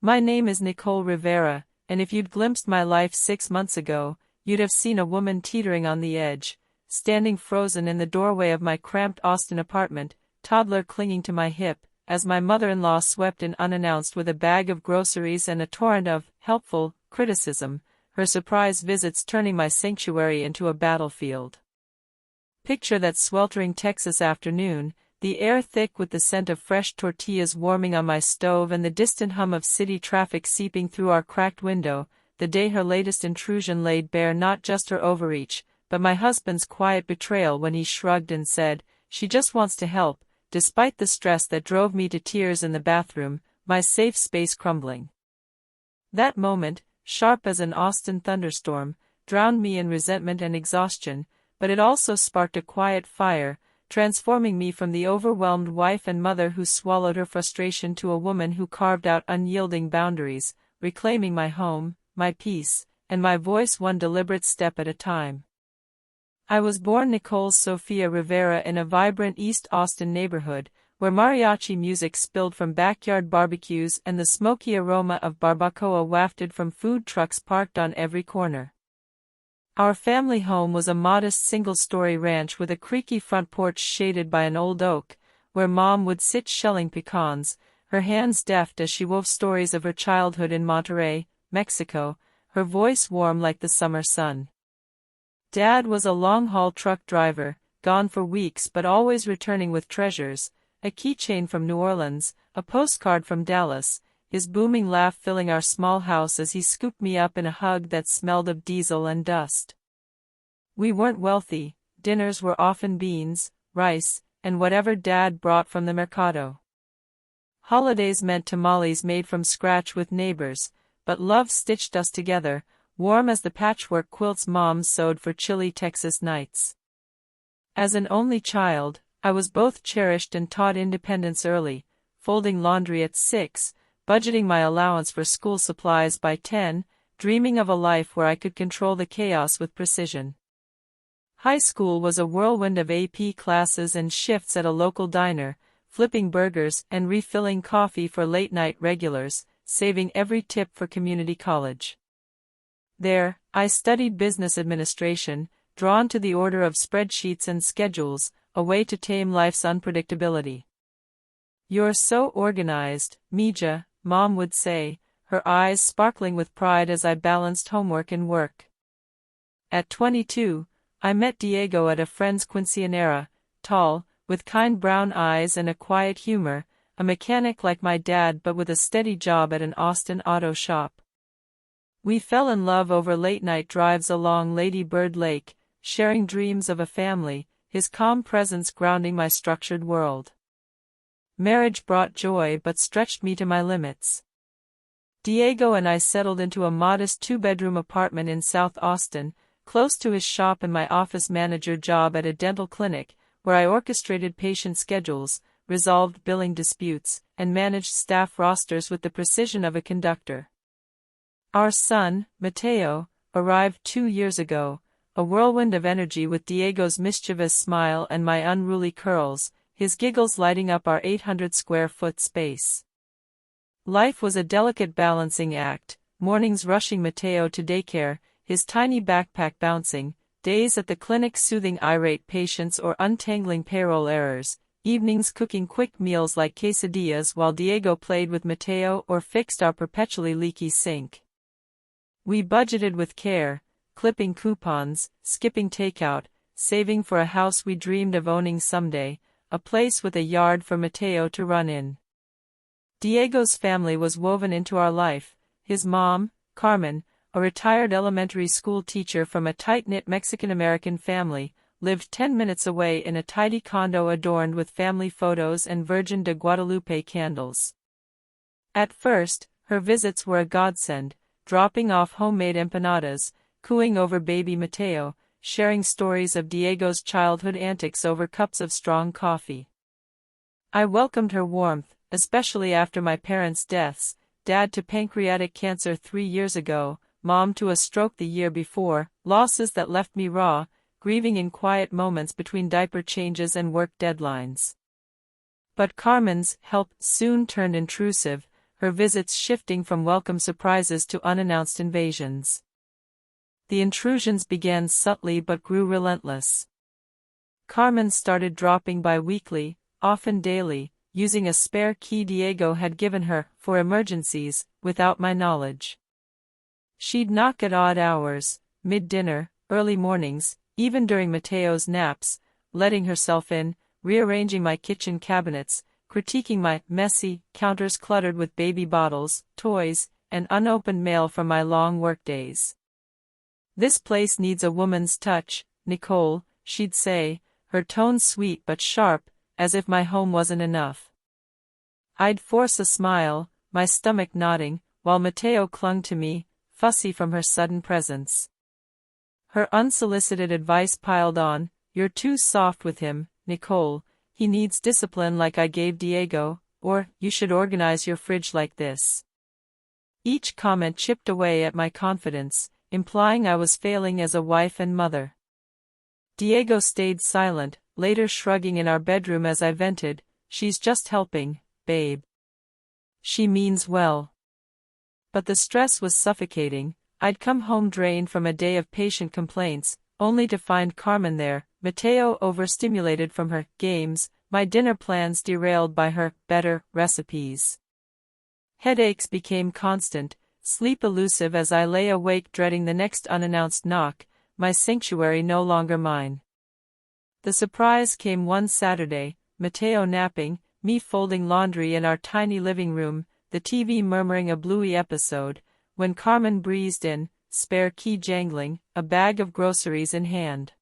My name is Nicole Rivera, and if you'd glimpsed my life 6 months ago, you'd have seen a woman teetering on the edge, standing frozen in the doorway of my cramped Austin apartment, toddler clinging to my hip, as my mother-in-law swept in unannounced with a bag of groceries and a torrent of helpful criticism, her surprise visits turning my sanctuary into a battlefield. Picture that sweltering Texas afternoon, the air thick with the scent of fresh tortillas warming on my stove and the distant hum of city traffic seeping through our cracked window, the day her latest intrusion laid bare not just her overreach, but my husband's quiet betrayal when he shrugged and said, "She just wants to help," despite the stress that drove me to tears in the bathroom, my safe space crumbling. That moment, sharp as an Austin thunderstorm, drowned me in resentment and exhaustion, but it also sparked a quiet fire, transforming me from the overwhelmed wife and mother who swallowed her frustration to a woman who carved out unyielding boundaries, reclaiming my home, my peace, and my voice one deliberate step at a time. I was born Nicole Sofia Rivera in a vibrant East Austin neighborhood, where mariachi music spilled from backyard barbecues and the smoky aroma of barbacoa wafted from food trucks parked on every corner. Our family home was a modest single-story ranch with a creaky front porch shaded by an old oak, where Mom would sit shelling pecans, her hands deft as she wove stories of her childhood in Monterrey, Mexico, her voice warm like the summer sun. Dad was a long-haul truck driver, gone for weeks but always returning with treasures, a keychain from New Orleans, a postcard from Dallas, his booming laugh filling our small house as he scooped me up in a hug that smelled of diesel and dust. We weren't wealthy, dinners were often beans, rice, and whatever Dad brought from the mercado. Holidays meant tamales made from scratch with neighbors, but love stitched us together, warm as the patchwork quilts Mom sewed for chilly Texas nights. As an only child, I was both cherished and taught independence early, folding laundry at 6, budgeting my allowance for school supplies by 10, dreaming of a life where I could control the chaos with precision. High school was a whirlwind of AP classes and shifts at a local diner, flipping burgers and refilling coffee for late-night regulars, saving every tip for community college. There, I studied business administration, drawn to the order of spreadsheets and schedules, a way to tame life's unpredictability. "You're so organized, Mija," Mom would say, her eyes sparkling with pride as I balanced homework and work. At 22, I met Diego at a friend's quinceañera, tall, with kind brown eyes and a quiet humor, a mechanic like my dad but with a steady job at an Austin auto shop. We fell in love over late-night drives along Lady Bird Lake, sharing dreams of a family, his calm presence grounding my structured world. Marriage brought joy but stretched me to my limits. Diego and I settled into a modest 2-bedroom apartment in South Austin, close to his shop and my office manager job at a dental clinic, where I orchestrated patient schedules, resolved billing disputes, and managed staff rosters with the precision of a conductor. Our son, Mateo, arrived 2 years ago, a whirlwind of energy with Diego's mischievous smile and my unruly curls, his giggles lighting up our 800-square-foot space. Life was a delicate balancing act, mornings rushing Mateo to daycare, his tiny backpack bouncing, days at the clinic soothing irate patients or untangling payroll errors, evenings cooking quick meals like quesadillas while Diego played with Mateo or fixed our perpetually leaky sink. We budgeted with care, clipping coupons, skipping takeout, saving for a house we dreamed of owning someday, a place with a yard for Mateo to run in. Diego's family was woven into our life, his mom, Carmen, a retired elementary school teacher from a tight-knit Mexican-American family, lived 10 minutes away in a tidy condo adorned with family photos and Virgin de Guadalupe candles. At first, her visits were a godsend, dropping off homemade empanadas, cooing over baby Mateo, sharing stories of Diego's childhood antics over cups of strong coffee. I welcomed her warmth, especially after my parents' deaths, Dad to pancreatic cancer 3 years ago, Mom to a stroke the year before, losses that left me raw, grieving in quiet moments between diaper changes and work deadlines. But Carmen's help soon turned intrusive, her visits shifting from welcome surprises to unannounced invasions. The intrusions began subtly but grew relentless. Carmen started dropping by weekly, often daily, using a spare key Diego had given her for emergencies, without my knowledge. She'd knock at odd hours, mid-dinner, early mornings, even during Mateo's naps, letting herself in, rearranging my kitchen cabinets, critiquing my messy counters cluttered with baby bottles, toys, and unopened mail from my long workdays. "This place needs a woman's touch, Nicole," she'd say, her tone sweet but sharp, as if my home wasn't enough. I'd force a smile, my stomach nodding, while Mateo clung to me, fussy from her sudden presence. Her unsolicited advice piled on: "You're too soft with him, Nicole, he needs discipline like I gave Diego," or "You should organize your fridge like this." Each comment chipped away at my confidence, implying I was failing as a wife and mother. Diego stayed silent, later shrugging in our bedroom as I vented, "She's just helping, babe. She means well." But the stress was suffocating. I'd come home drained from a day of patient complaints, only to find Carmen there, Mateo overstimulated from her games, my dinner plans derailed by her better recipes. Headaches became constant, sleep elusive as I lay awake dreading the next unannounced knock, my sanctuary no longer mine. The surprise came one Saturday, Mateo napping, me folding laundry in our tiny living room, the TV murmuring a Bluey episode, when Carmen breezed in, spare key jangling, a bag of groceries in hand.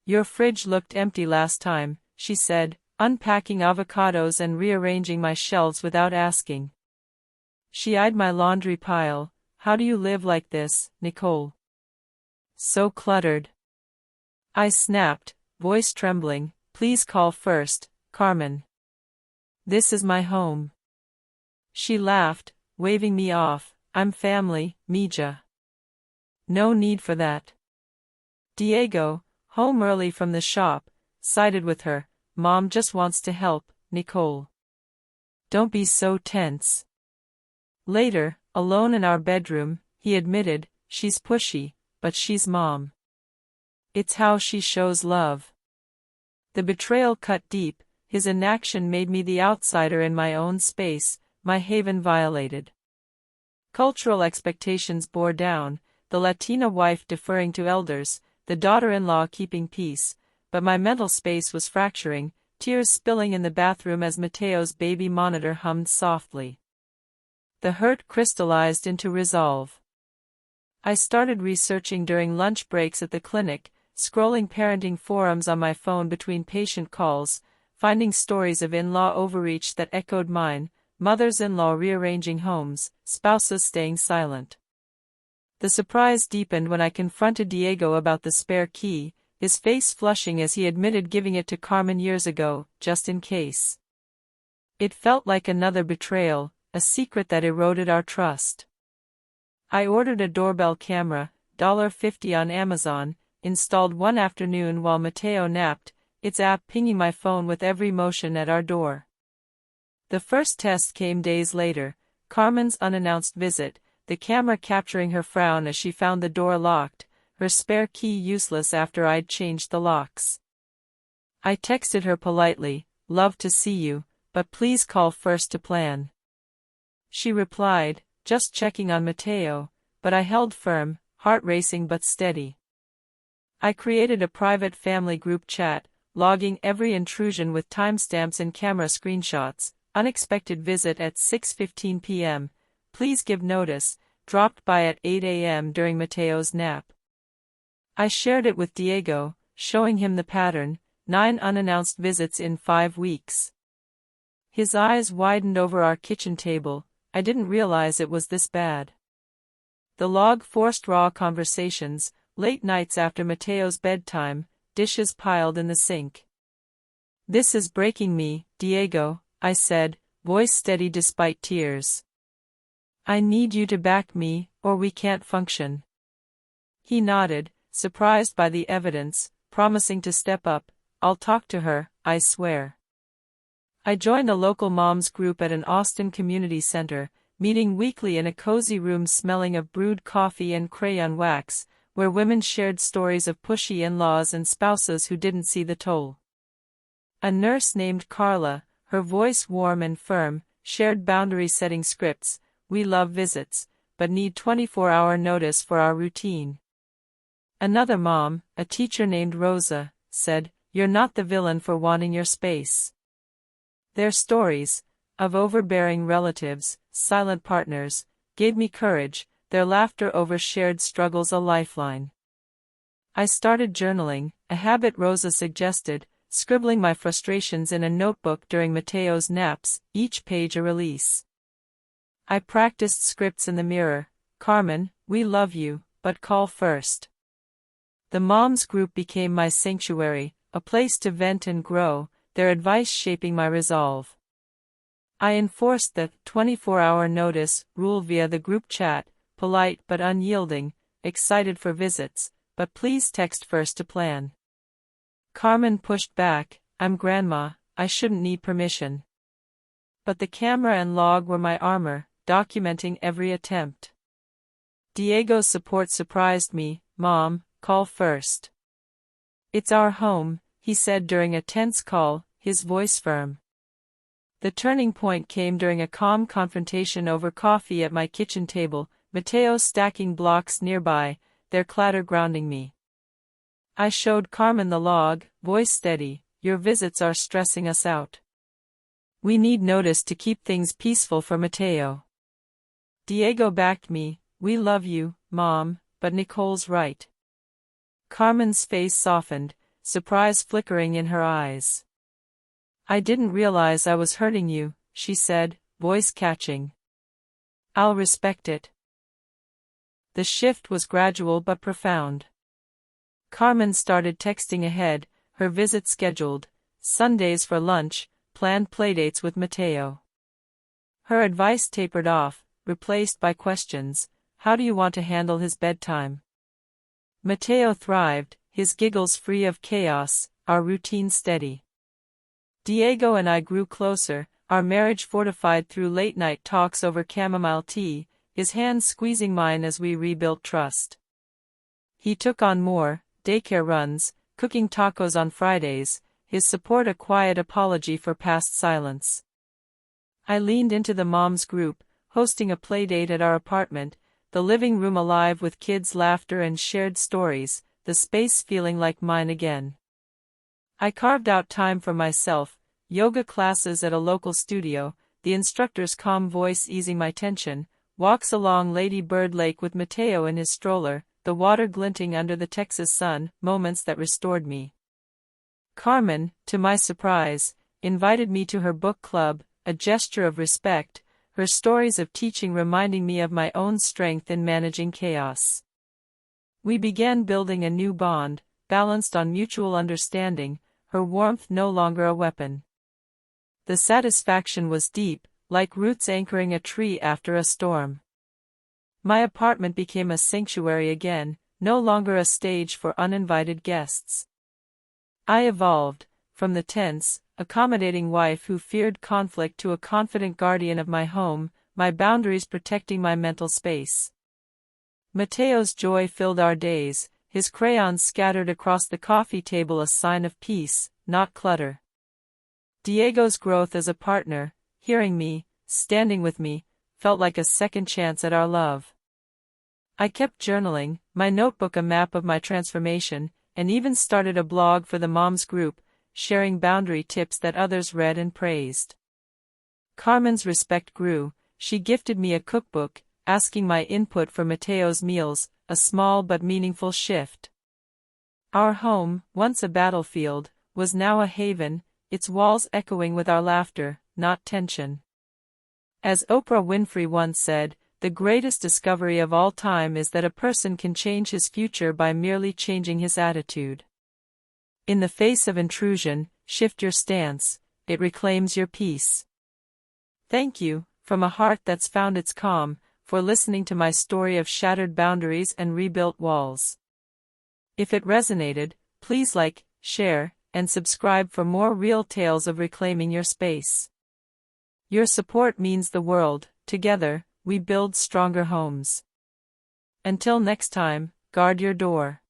"Your fridge looked empty last time," she said, unpacking avocados and rearranging my shelves without asking. She eyed my laundry pile. "How do you live like this, Nicole? So cluttered." I snapped, voice trembling, "Please call first, Carmen. This is my home." She laughed, waving me off. "I'm family, Mija. No need for that." Diego, home early from the shop, sided with her. "Mom just wants to help, Nicole. Don't be so tense." Later, alone in our bedroom, he admitted, "She's pushy, but she's mom. It's how she shows love." The betrayal cut deep. His inaction made me the outsider in my own space, my haven violated. Cultural expectations bore down, the Latina wife deferring to elders, the daughter-in-law keeping peace, but my mental space was fracturing, tears spilling in the bathroom as Mateo's baby monitor hummed softly. The hurt crystallized into resolve. I started researching during lunch breaks at the clinic, scrolling parenting forums on my phone between patient calls, finding stories of in-law overreach that echoed mine, mothers-in-law rearranging homes, spouses staying silent. The surprise deepened when I confronted Diego about the spare key, his face flushing as he admitted giving it to Carmen years ago, just in case. It felt like another betrayal, a secret that eroded our trust. I ordered a doorbell camera, $50 on Amazon, installed one afternoon while Mateo napped, its app pinging my phone with every motion at our door. The first test came days later, Carmen's unannounced visit, the camera capturing her frown as she found the door locked, her spare key useless after I'd changed the locks. I texted her politely, "Love to see you, but please call first to plan." She replied, "Just checking on Mateo," but I held firm, heart racing but steady. I created a private family group chat, logging every intrusion with timestamps and camera screenshots. Unexpected visit at 6:15 p.m. Please give notice, dropped by at 8 a.m. during Mateo's nap. I shared it with Diego, showing him the pattern, 9 unannounced visits in 5 weeks. His eyes widened over our kitchen table. I didn't realize it was this bad. The log forced raw conversations, late nights after Mateo's bedtime, dishes piled in the sink. "This is breaking me, Diego," I said, voice steady despite tears. "I need you to back me, or we can't function." He nodded, surprised by the evidence, promising to step up. "I'll talk to her, I swear." I joined a local moms group at an Austin community center, meeting weekly in a cozy room smelling of brewed coffee and crayon wax, where women shared stories of pushy in-laws and spouses who didn't see the toll. A nurse named Carla, her voice warm and firm, shared boundary-setting scripts. We love visits, but need 24-hour notice for our routine. Another mom, a teacher named Rosa, said, "You're not the villain for wanting your space." Their stories, of overbearing relatives, silent partners, gave me courage, their laughter over shared struggles a lifeline. I started journaling, a habit Rosa suggested, scribbling my frustrations in a notebook during Mateo's naps, each page a release. I practiced scripts in the mirror. "Carmen, we love you, but call first." The moms group became my sanctuary, a place to vent and grow, their advice shaping my resolve. I enforced the 24-hour notice rule via the group chat, polite but unyielding, excited for visits, but please text first to plan. Carmen pushed back, "I'm grandma, I shouldn't need permission." But the camera and log were my armor, documenting every attempt. Diego's support surprised me. "Mom, call first." "It's our home," he said during a tense call, his voice firm. The turning point came during a calm confrontation over coffee at my kitchen table, Mateo stacking blocks nearby, their clatter grounding me. I showed Carmen the log, voice steady, "Your visits are stressing us out. We need notice to keep things peaceful for Mateo." Diego backed me, "We love you, Mom, but Nicole's right." Carmen's face softened, surprise flickering in her eyes. "I didn't realize I was hurting you," she said, voice catching. "I'll respect it." The shift was gradual but profound. Carmen started texting ahead, her visit scheduled, Sundays for lunch, planned playdates with Mateo. Her advice tapered off, replaced by questions. "How do you want to handle his bedtime?" Mateo thrived, his giggles free of chaos, our routine steady. Diego and I grew closer, our marriage fortified through late-night talks over chamomile tea, his hands squeezing mine as we rebuilt trust. He took on more, daycare runs, cooking tacos on Fridays, his support a quiet apology for past silence. I leaned into the moms group, hosting a playdate at our apartment, the living room alive with kids' laughter and shared stories, the space feeling like mine again. I carved out time for myself, yoga classes at a local studio, the instructor's calm voice easing my tension, walks along Lady Bird Lake with Mateo in his stroller, the water glinting under the Texas sun, moments that restored me. Carmen, to my surprise, invited me to her book club, a gesture of respect, her stories of teaching reminding me of my own strength in managing chaos. We began building a new bond, balanced on mutual understanding, her warmth no longer a weapon. The satisfaction was deep, like roots anchoring a tree after a storm. My apartment became a sanctuary again, no longer a stage for uninvited guests. I evolved, from the tense, accommodating wife who feared conflict to a confident guardian of my home, my boundaries protecting my mental space. Mateo's joy filled our days, his crayons scattered across the coffee table a sign of peace, not clutter. Diego's growth as a partner, hearing me, standing with me, felt like a second chance at our love. I kept journaling, my notebook a map of my transformation, and even started a blog for the moms group, sharing boundary tips that others read and praised. Carmen's respect grew, she gifted me a cookbook, asking my input for Mateo's meals, a small but meaningful shift. Our home, once a battlefield, was now a haven, its walls echoing with our laughter, not tension. As Oprah Winfrey once said, the greatest discovery of all time is that a person can change his future by merely changing his attitude. In the face of intrusion, shift your stance, it reclaims your peace. Thank you, from a heart that's found its calm, for listening to my story of shattered boundaries and rebuilt walls. If it resonated, please like, share, and subscribe for more real tales of reclaiming your space. Your support means the world. Together, we build stronger homes. Until next time, guard your door.